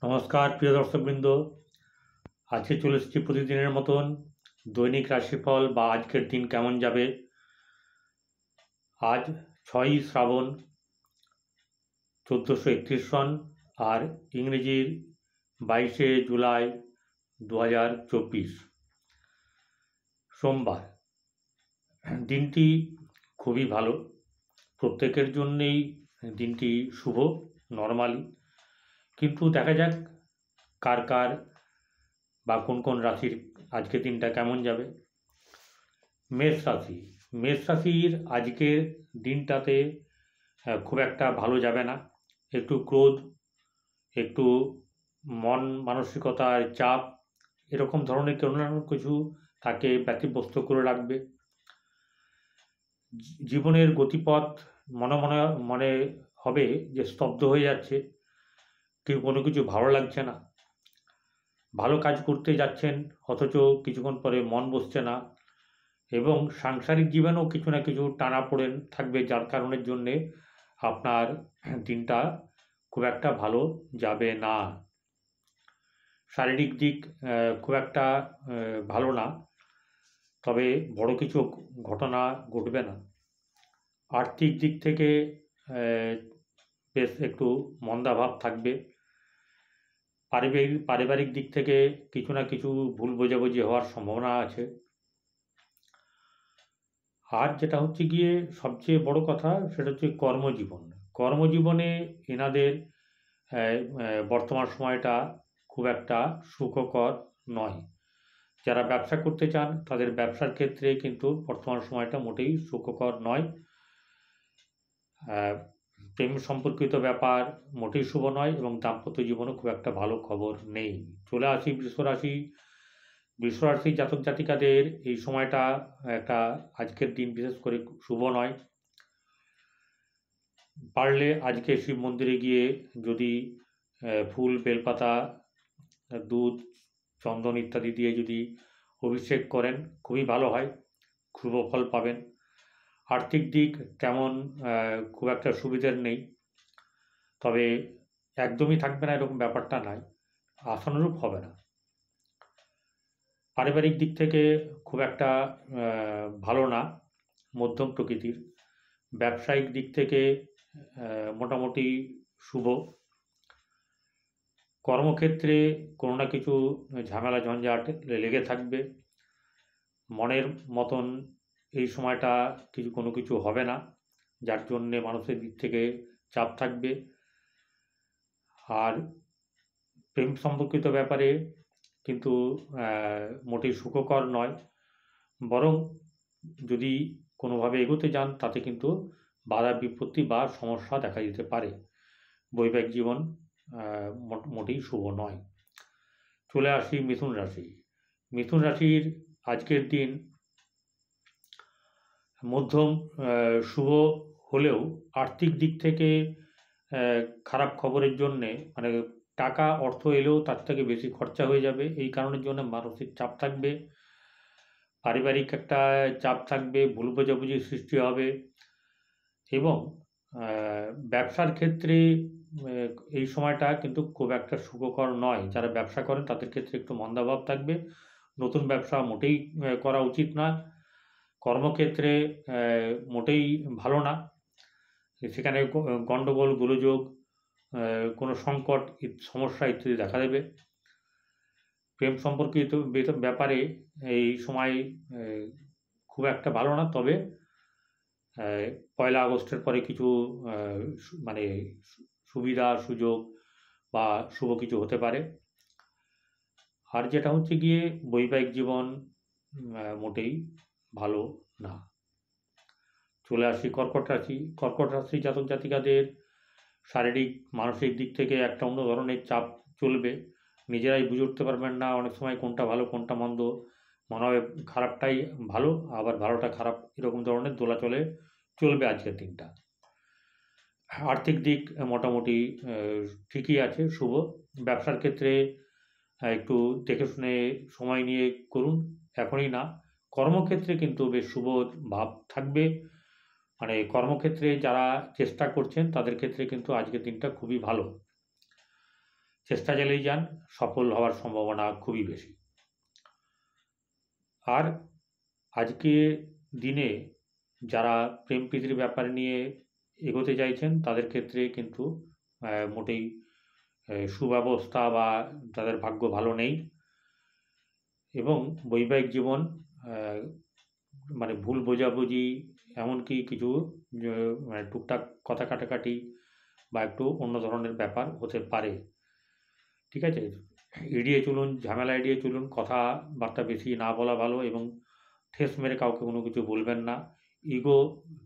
নমস্কার প্রিয় দর্শকবৃন্দ। আজকে চলে এসেছি প্রতিদিনের মতন দৈনিক রাশিফল বা আজকের দিন কেমন যাবে। আজ 6ই শ্রাবণ 1431 সন আর ইংরেজির 22শে জুলাই 2024 সোমবার। দিনটি খুবই ভালো, প্রত্যেকের জন্যেই দিনটি শুভ নর্মালি, কিন্তু দেখা যাক কার কার বা কোন কোন রাশির আজকের দিনটা কেমন যাবে। মেষ রাশির আজকের দিনটাতে খুব একটা ভালো যাবে না। একটু ক্রোধ, একটু মন মানসিকতার চাপ, এরকম ধরনের কোনো না কিছু তাকে ব্যতিব্যস্ত করে রাখবে। জীবনের গতিপথ মনে মনে মনে হবে যে স্তব্ধ হয়ে যাচ্ছে, কেউ কোনো কিছু ভালো লাগছে না। ভালো কাজ করতে যাচ্ছেন অথচ কিছুক্ষণ পরে মন বসছে না, এবং সাংসারিক জীবনেও কিছু না কিছু টানাপোড়েন থাকবে, যার কারণের জন্যে আপনার দিনটা খুব একটা ভালো যাবে না। শারীরিক দিক খুব একটা ভালো না, তবে বড় কিছু ঘটনা ঘটবে না। আর্থিক দিক থেকে বেশ একটু মন্দাভাব থাকবে। পারিবারিক দিক থেকে কিছু না কিছু ভুল বোঝাবুঝি হওয়ার সম্ভাবনা আছে। আর যেটা হচ্ছে গিয়ে সবচেয়ে বড় কথা, সেটা হচ্ছে কর্মজীবনে এনাদের বর্তমান সময়টা খুব একটা সুখকর নয়। যারা ব্যবসা করতে চান তাদের ব্যবসার ক্ষেত্রে কিন্তু বর্তমান সময়টা মোটেই সুখকর নয়। প্রেম সম্পর্কিত ব্যাপার মোটেই শুভ নয়, এবং দাম্পত্য জীবনও খুব একটা ভালো খবর নেই। চলে আসি বৃষরাশি জাতক জাতিকাদের এই সময়টা একটা আজকের দিন বিশেষ করে শুভ নয়। পারলে আজকে শিব মন্দিরে গিয়ে যদি ফুল, বেলপাতা, দুধ, চন্দন ইত্যাদি দিয়ে যদি অভিষেক করেন খুবই ভালো হয়, শুভ ফল পাবেন। আর্থিক দিক তেমন খুব একটা সুবিধার নেই, তবে একদমই থাকবে না এরকম ব্যাপারটা নাই, আশানুরূপ হবে না। পারিবারিক দিক থেকে খুব একটা ভালো না, মধ্যম প্রকৃতির। ব্যবসায়িক দিক থেকে মোটামুটি শুভ। কর্মক্ষেত্রে কোনো না কিছু ঝামেলা ঝঞ্ঝাট লেগে থাকবে। মনের মতন এই সময়টা কোনো কিছু হবে না, যার জন্যে মানুষের দিক থেকে চাপ থাকবে। আর প্রেম সম্পর্কিত ব্যাপারে কিন্তু মোটেই সুখকর নয়, বরং যদি কোনোভাবে এগোতে যান তাতে কিন্তু বাধা বিপত্তি বা সমস্যা দেখা দিতে পারে। বৈবাহিক জীবন মোটেই শুভ নয়। চলে আসি মিথুন রাশির আজকের দিন মধ্যম শুভ হলেও আর্থিক দিক থেকে খারাপ খবরের জন্যে, মানে টাকা অর্থ এলেও তার থেকে বেশি খরচা হয়ে যাবে, এই কারণের জন্য মানসিক চাপ থাকবে, পারিবারিক একটা চাপ থাকবে, ভুল বোঝাবুঝির সৃষ্টি হবে। এবং ব্যবসার ক্ষেত্রে এই সময়টা কিন্তু খুব একটা সুখকর নয়। যারা ব্যবসা করেন তাদের ক্ষেত্রে একটু মন্দাভাব থাকবে, নতুন ব্যবসা মোটেই করা উচিত না। কর্মক্ষেত্রে মোটেই ভালো না, সেখানে গণ্ডগোল, গোলযোগ, কোনো সংকট, সমস্যা ইত্যাদি দেখা দেবে। প্রেম সম্পর্কিত ব্যাপারে এই সময় খুব একটা ভালো না, তবে 1 আগস্টের পরে কিছু মানে সুবিধা সুযোগ বা শুভ কিছু হতে পারে। আর যেটা হচ্ছে গিয়ে বৈবাহিক জীবন মোটেই ভালো না। চলে আসি কর্কট রাশি জাতক জাতিকাদের শারীরিক মানসিক দিক থেকে একটা অন্য ধরনের চাপ চলবে। নিজেরাই বুঝে উঠতে পারবেন না অনেক সময় কোনটা ভালো কোনটা মন্দ, মনে হয় খারাপটাই ভালো আবার ভালোটা খারাপ, এরকম ধরনের দোলাচলে চলবে আজকের দিনটা। আর্থিক দিক মোটামুটি ঠিকই আছে, শুভ। ব্যবসার ক্ষেত্রে একটু দেখে শুনে সময় নিয়ে করুন, এখনই না। কর্মক্ষেত্রে কিন্তু বেশ শুভ ভাব থাকবে, মানে কর্মক্ষেত্রে যারা চেষ্টা করছেন তাদের ক্ষেত্রে কিন্তু আজকের দিনটা খুবই ভালো। চেষ্টা চালিয়ে যান, সফল হওয়ার সম্ভাবনা খুবই বেশি। আর আজকে দিনে যারা প্রেম প্রীতির ব্যাপার নিয়ে এগোতে চাইছেন তাদের ক্ষেত্রে কিন্তু মোটেই সুব্যবস্থা বা তাদের ভাগ্য ভালো নেই, এবং বৈবাহিক জীবন মানে ভুল বোঝাবুঝি, এমনকি কিছু মানে টুকটাক কথা কাটাকাটি বা একটু অন্য ধরনের ব্যাপার হতে পারে। ঠিক আছে, এড়িয়ে চলুন, ঝামেলা এড়িয়ে চলুন, কথাবার্তা বেশি না বলা ভালো, এবং ঠেস মেরে কাউকে কোনো কিছু বলবেন না, ইগো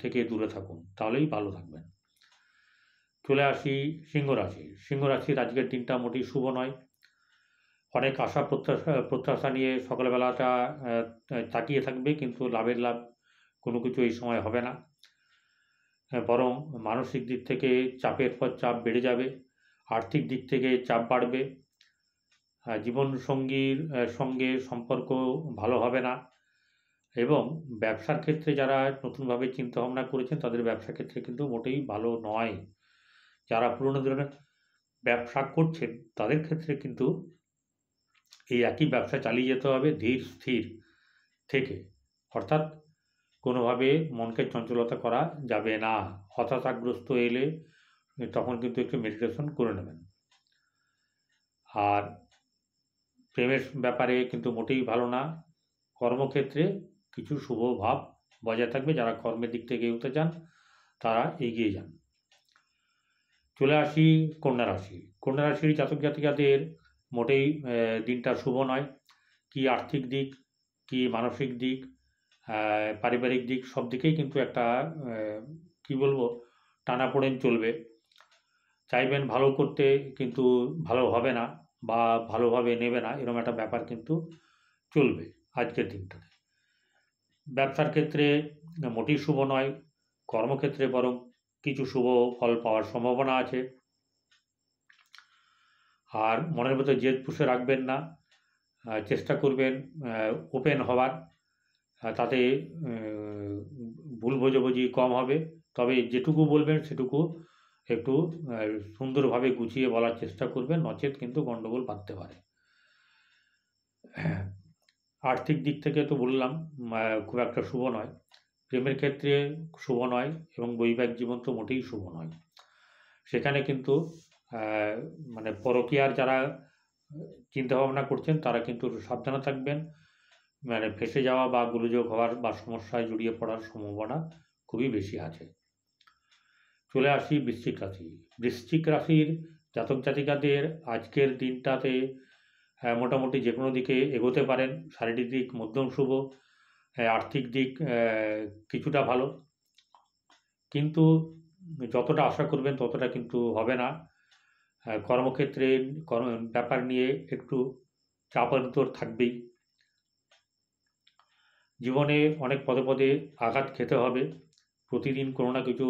থেকে দূরে থাকুন, তাহলেই ভালো থাকবেন। চলে আসি সিংহ রাশি। সিংহ রাশির আজকের দিনটা মোটেই শুভ নয়। অনেক আশা প্রত্যাশা নিয়ে সকালবেলাটা তাকিয়ে থাকবে, কিন্তু লাভের লাভ কোনো কিছু এই সময় হবে না। বরং মানসিক দিক থেকে চাপের পর চাপ বেড়ে যাবে, আর্থিক দিক থেকে চাপ বাড়বে, জীবনসঙ্গীর সঙ্গে সম্পর্ক ভালো হবে না, এবং ব্যবসার ক্ষেত্রে যারা নতুনভাবে চিন্তাভাবনা করেছেন তাদের ব্যবসা ক্ষেত্রে কিন্তু মোটেই ভালো নয়। যারা পুরনো ধরনের ব্যবসা করছেন তাদের ক্ষেত্রে কিন্তু এই একই ব্যবসা চালিয়ে যেতে হবে ধীর স্থির থেকে, অর্থাৎ কোনোভাবে মনকে চঞ্চলতা করা যাবে না। হতাশাগ্রস্ত এলে তখন কিন্তু একটু মেডিটেশন করে নেবেন। আর প্রেমের ব্যাপারে কিন্তু মোটেই ভালো না। কর্মক্ষেত্রে কিছু শুভ ভাব বজায় থাকবে, যারা কর্মের দিক থেকে এগোতে চান তারা এগিয়ে যান। চলে আসি কন্যা রাশি। কন্যা রাশির জাতক জাতিকাদের মোটেই দিনটা শুভ নয়। কি আর্থিক দিক, কি মানসিক দিক, পারিবারিক দিক, সব দিকেই কিন্তু একটা কি বলবো, টানাপোড়েন চলবে। চাইবেন ভালো করতে কিন্তু ভালো হবে না, বা ভালোভাবে নেবে না, এরকম একটা ব্যাপার কিন্তু চলবে আজকের দিনটাতে। ব্যবসার ক্ষেত্রে মোটেই শুভ নয়, কর্মক্ষেত্রে বরং কিছু শুভ ফল পাওয়ার সম্ভাবনা আছে। আর মনের ভেতর জেদ পুষে রাখবেন না, চেষ্টা করবেন ওপেন হওয়ার, তাতে ভুল বোঝাবুঝি কম হবে। তবে যেটুকু বলবেন সেটুকু একটু সুন্দরভাবে গুছিয়ে বলার চেষ্টা করবেন, নচেত কিন্তু গণ্ডগোল বাঁধতে পারে। আর্থিক দিক থেকে তো বললাম খুব একটা শুভ নয়, প্রেমের ক্ষেত্রে শুভ নয়, এবং বৈবাহিক জীবন তো মোটেই শুভ নয়। সেখানে কিন্তু মানে পরকীয়ার যারা চিন্তাভাবনা করছেন তারা কিন্তু সাবধানে থাকবেন, মানে ফেঁসে যাওয়া বা গোলযোগ হওয়ার বা সমস্যায় জড়িয়ে পড়ার সম্ভাবনা খুবই বেশি আছে। চলে আসি বৃশ্চিক রাশি। বৃশ্চিক রাশির জাতক জাতিকাদের আজকের দিনটাতে মোটামুটি যে কোনো দিকে এগোতে পারেন। শারীরিক দিক মধ্যম শুভ, আর্থিক দিক কিছুটা ভালো, কিন্তু যতটা আশা করবেন ততটা কিন্তু হবে না। কর্মক্ষেত্রে ব্যাপার নিয়ে একটু চাপের ভিতর থাকবেই। জীবনে অনেক পদে পদে আঘাত খেতে হবে, প্রতিদিন কোনো না কিছু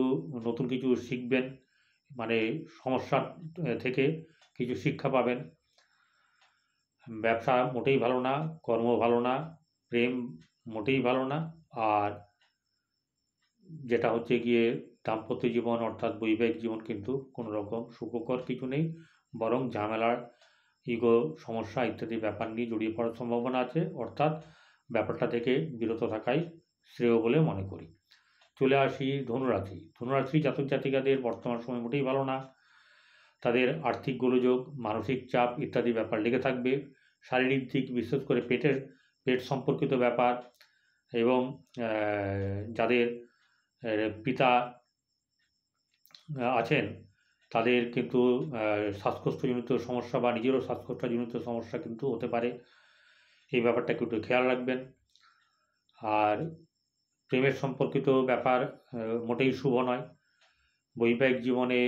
নতুন কিছু শিখবেন, মানে সমস্যা থেকে কিছু শিক্ষা পাবেন। ব্যবসা মোটেই ভালো না, কর্ম ভালো না, প্রেম মোটেই ভালো না, আর যেটা হচ্ছে গিয়ে দাম্পত্য জীবন অর্থাৎ বৈবাহিক জীবন কিন্তু কোনো রকম সুখকর কিছু নেই, বরং ঝামেলার, ইগো, সমস্যা ইত্যাদি ব্যাপার নিয়ে জড়িয়ে পড়ার সম্ভাবনা আছে, অর্থাৎ ব্যাপারটা থেকে বিরত থাকাই শ্রেয় বলে মনে করি। চলে আসি ধনুরাশি। ধনুরাশি জাতক জাতিকাদের বর্তমান সময় মোটেই ভালো না। তাদের আর্থিক গোলযোগ, মানসিক চাপ ইত্যাদি ব্যাপার লেগে থাকবে। শারীরিক দিক, বিশেষ করে পেট সম্পর্কিত ব্যাপার, এবং যাদের পিতা আছেন তাদের কিন্তু শ্বাসকষ্টজনিত সমস্যা বা নিজেরও শ্বাসকষ্টজনিত সমস্যা কিন্তু হতে পারে, এই ব্যাপারটাকে একটু খেয়াল রাখবেন। আর প্রেমের সম্পর্কিত ব্যাপার মোটেই শুভ নয়, বৈবাহিক জীবনে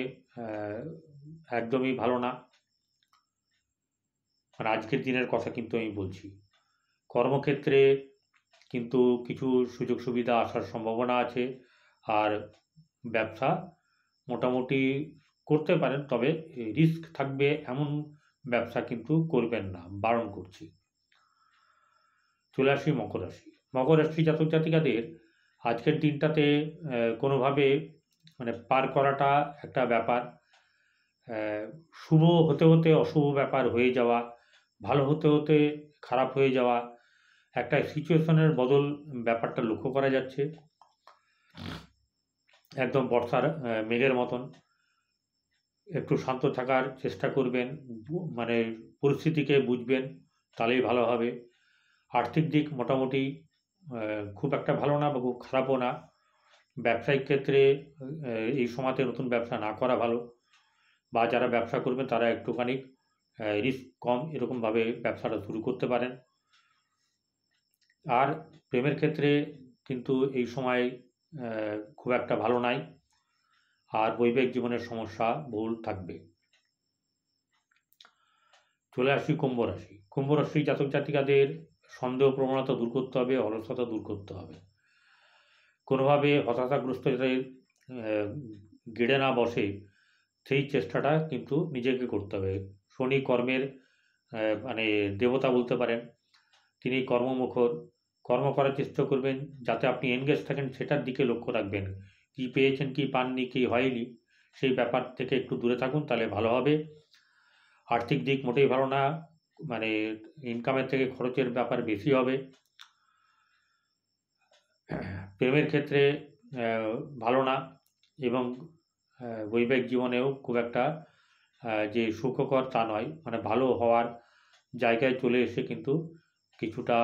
একদমই ভালো না, মানে আজকের দিনের কথা কিন্তু আমি বলছি। কর্মক্ষেত্রে কিন্তু কিছু সুযোগ সুবিধা আসার সম্ভাবনা আছে, আর ব্যবসা মোটামুটি করতে পারেন, তবে রিস্ক থাকবে এমন ব্যবসা কিন্তু করবেন না, বারণ করছি। চলে আসি মকর রাশি। মকর রাশি জাতক জাতিকাদের আজকের দিনটাতে কোনোভাবে মানে পার করাটা একটা ব্যাপার। শুভ হতে হতে অশুভ ব্যাপার হয়ে যাওয়া, ভালো হতে হতে খারাপ হয়ে যাওয়া, একটা সিচুয়েশনের বদল ব্যাপারটা লক্ষ্য করা যাচ্ছে। একদম বর্ষার মেঘের মতন। একটু শান্ত থাকার চেষ্টা করবেন, মানে পরিস্থিতিকে বুঝবেন, তাহলেই ভালো হবে। আর্থিক দিক মোটামুটি খুব একটা ভালো না বা খুব খারাপও না। ব্যবসায়িক ক্ষেত্রে এই সময়তে নতুন ব্যবসা না করা ভালো, বা যারা ব্যবসা করবেন তারা একটুখানি রিস্ক কম এরকমভাবে ব্যবসাটা শুরু করতে পারেন। আর প্রেমের ক্ষেত্রে কিন্তু এই সময় খুব একটা ভালো নাই, আর বৈবাহিক জীবনের সমস্যা বহুল থাকবে। চলে আসি কুম্ভ রাশি। কুম্ভ রাশি জাতক জাতিকাদের সন্দেহ প্রবণতা দূর করতে হবে, অলসতা দূর করতে হবে। কোনোভাবে হতাশাগ্রস্ত যাতে গেড়ে না বসে সেই চেষ্টাটা কিন্তু নিজেকে করতে হবে। শনি কর্মের মানে দেবতা বলতে পারেন, তিনি কর্মমুখর। কর্ম করার চেষ্টা করবেন, যাতে আপনি এনগেজ থাকেন সেটার দিকে লক্ষ্য রাখবেন। কি পেয়েছেন, কি পাননি, কি হয়নি, সেই ব্যাপার থেকে একটু দূরে থাকুন, তাহলে ভালো হবে। আর্থিক দিক মোটেই ভালো না, মানে ইনকামের থেকে খরচের ব্যাপার বেশি হবে। প্রেমের ক্ষেত্রে ভালো না, এবং বৈবাহিক জীবনেও খুব একটা যে সুখকর তা নয়, মানে ভালো হওয়ার জায়গায় চলে এসে কিন্তু কিছুটা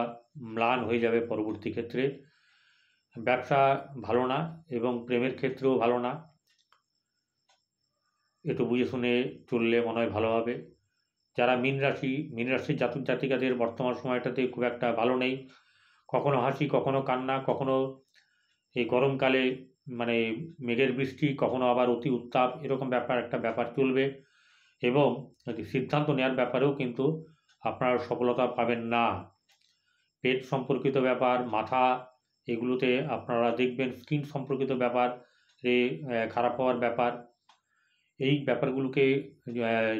ম্লান হয়ে যাবে পরবর্তী ক্ষেত্রে। ব্যবসা ভালো না, এবং প্রেমের ক্ষেত্রেও ভালো না। একটু বুঝে শুনে চললে মনে হয় ভালো হবে। যারা মীন রাশির জাতক জাতিকাদের বর্তমান সময়টাতে খুব একটা ভালো নেই। কখনো হাসি, কখনো কান্না, কখনো এই গরমকালে মানে মেঘের বৃষ্টি, কখনো আবার অতি উত্তাপ, এরকম একটা ব্যাপার চলবে। এবং সিদ্ধান্ত নেওয়ার ব্যাপারেও কিন্তু আপনারা সফলতা পাবেন না। পেট সম্পর্কিত ব্যাপার, মাথা, এগুলোতে আপনারা দেখবেন স্কিন সম্পর্কিত ব্যাপার খারাপ হওয়ার ব্যাপার। এই ব্যাপারগুলোকে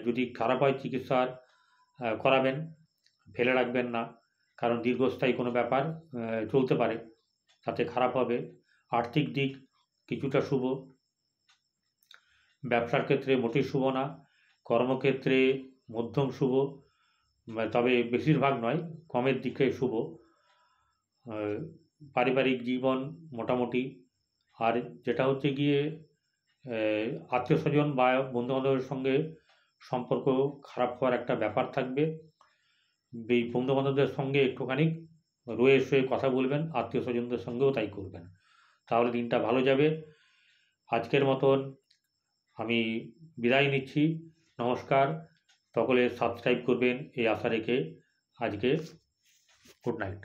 যদি খারাপ হয় চিকিৎসার করাবেন, ফেলে রাখবেন না, কারণ দীর্ঘস্থায়ী কোনো ব্যাপার চলতে পারে, তাতে খারাপ হবে। আর্থিক দিক কিছুটা শুভ, ব্যবসার ক্ষেত্রে মোটেই শুভ না, কর্মক্ষেত্রে মধ্যম শুভ, তবে বেশিরভাগ নয়, কমের দিকে শুভ। পারিবারিক জীবন মোটামুটি। আর যেটা হচ্ছে গিয়ে আত্মীয় স্বজন বা বন্ধুবান্ধবের সঙ্গে সম্পর্ক খারাপ হওয়ার একটা ব্যাপার থাকবে। এই বন্ধুবান্ধবদের সঙ্গে একটুখানি রয়ে শুয়ে কথা বলবেন, আত্মীয় স্বজনদের সঙ্গেও তাই করবেন, তাহলে দিনটা ভালো যাবে। আজকের মতন আমি বিদায় নিচ্ছি, নমস্কার। সকলে সাবস্ক্রাইব করবেন এই আশা রেখে আজকে গুড নাইট।